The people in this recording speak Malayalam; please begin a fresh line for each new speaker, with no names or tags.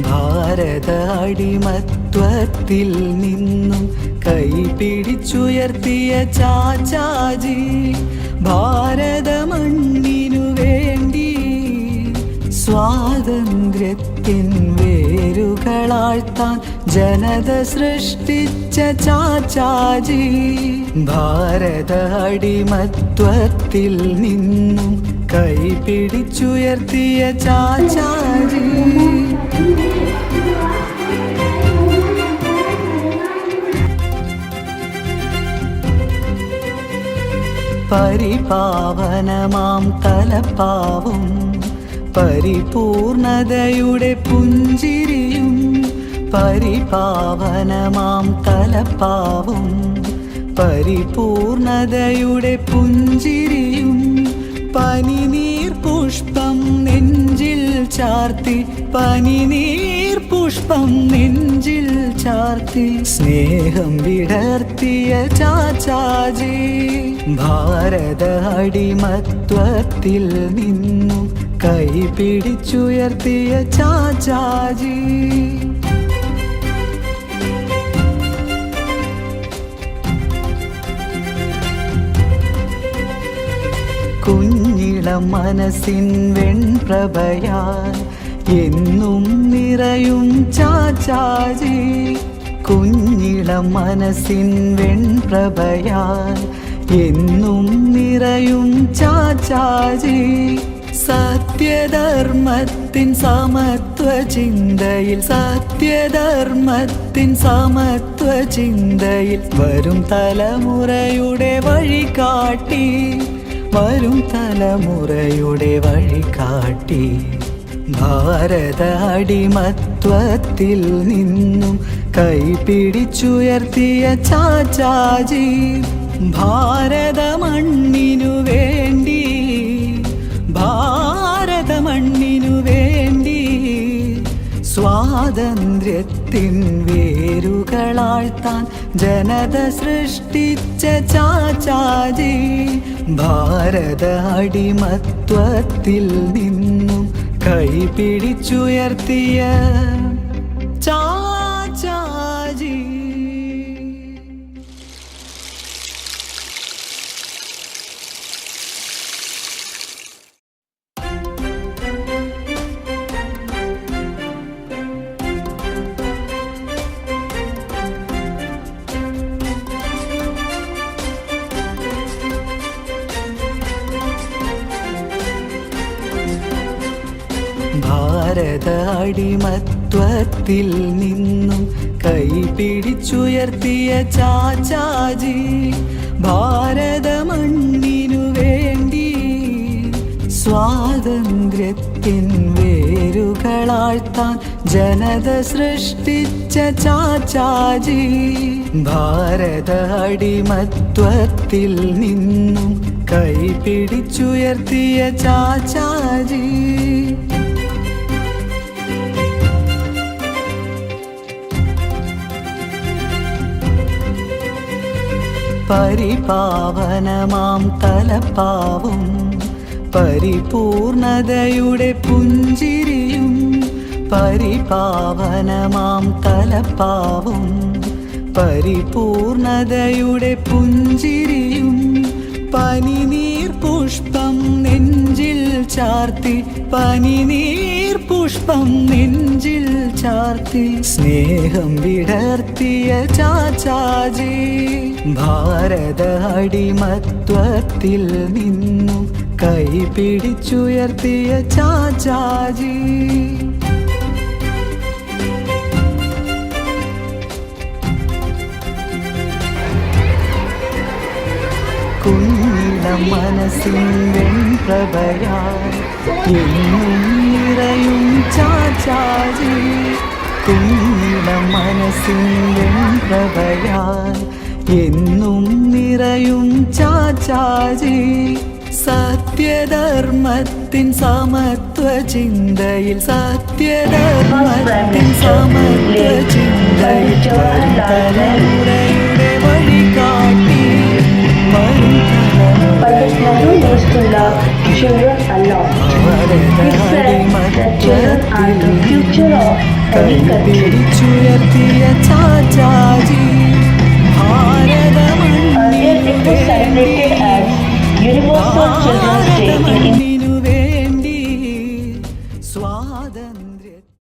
ഭാരത അടിമത്വത്തിൽ നിന്നും കൈപിടിച്ചുയർത്തിയ ചാച്ചാജി ഭാരത മണ്ണിനു വേണ്ടി സ്വാതന്ത്ര്യത്തിൻ വേരുകളാഴ്ത്താൻ ജനത സൃഷ്ടിച്ച ചാച്ചാജി ഭാരത അടിമത്വത്തിൽ നിന്നും കൈപിടിച്ചുയർത്തിയ ചാച്ചാജി പരിപാവനമാം തലപ്പാവും പരിപൂർണതയുടെ പുഞ്ചിരിയും പരിപാവനമാം തലപ്പാവും പരിപൂർണതയുടെ പുഞ്ചിരിയും പനിനീർ പുഷ്പം നെഞ്ചിൽ ചാർത്തി പനിനീർ പുഷ്പം നെഞ്ചിൽ ചാർത്തി സ്നേഹം വിടർത്തിയ ചാച്ചാജി ഭാരത അടിമത്വത്തിൽ നിന്നും കൈപിടിച്ചുയർത്തിയ ചാച്ചാജി കുഞ്ഞിളം മനസ്സിൻ വെൺപ്രഭയാൽ എന്നും നിറയും ചാച്ചാജി കുഞ്ഞിളം മനസ്സിൻ വെൺപ്രഭയാൽ എന്നും നിറയും ചാച്ചാജി സത്യധർമ്മത്തിൻ സമത്വ ചിന്തയിൽ സത്യധർമ്മത്തിൻ സമത്വ ചിന്തയിൽ വരും തലമുറയുടെ വഴികാട്ടി വരും തലമുറയുടെ വഴികാട്ടി ഭാരത അടിമത്വത്തിൽ നിന്നും കൈപിടിച്ചുയർത്തിയ ചാച്ചാജി ഭാരത മണ്ണിനു വേണ്ടി ഭാരത മണ്ണിനു വേണ്ടി സ്വാതന്ത്ര്യത്തിൻ വേരുകളാഴ്ത്താൻ ജനത സൃഷ്ടിച്ച ചാച്ചാജി ഭാരത അടിമത്വത്തിൽ നിന്നും കൈപിടിച്ചുയർത്തിയ ചാച്ചാജി ഭാരത അടിമത്വത്തിൽ നിന്നും കൈപിടിച്ചുയർത്തിയ ചാച്ചാജി ഭാരത മണ്ണിനു വേണ്ടി സ്വാതന്ത്ര്യത്തിൻ വേരുകളാഴ്ത്താൻ ജനത സൃഷ്ടിച്ച ചാച്ചാജി ഭാരത അടിമത്വത്തിൽ നിന്നും കൈപിടിച്ചുയർത്തിയ ചാച്ചാജി പരിപാവനമാം തലപ്പാവും പരിപൂർണതയുടെ പുഞ്ചിരിയും പരിപാവനമാം തലപ്പാവും പരിപൂർണതയുടെ പുഞ്ചിരിയും പനിനീർ പുഷ്പം നെഞ്ചിൽ ചാർത്തി പനിനീർ പുഷ്പം നെഞ്ചിൽ ചാർത്തി സ്നേഹം വിടർത്തിയ ചാച്ചാജി ഭാരത അടിമത്വത്തിൽ നിന്നും കൈപിടിച്ചുയർത്തിയ ചാച്ചാജി കുഞ്ഞിളം മനസ്സിൻ വെൺപ്രഭയാൽ എന്നും നിറയും ചാച്ചാജി കുഞ്ഞിളം മനസ്സിൻ വെൺപ്രഭയാൽ എന്നും നിറയും ചാച്ചാജി സത്യധർമ്മത്തിൻ സമത്വ ചിന്തയിൽ സത്യധർമ്മത്തിൻ സമത്വ ചിന്തയിൽ വരും തലമുറയുടെ വഴികാട്ടി വരും
Children are lost. It says that children are the future of
കൈ പിടിച്ചുയർത്തിയ ചാച്ചാജി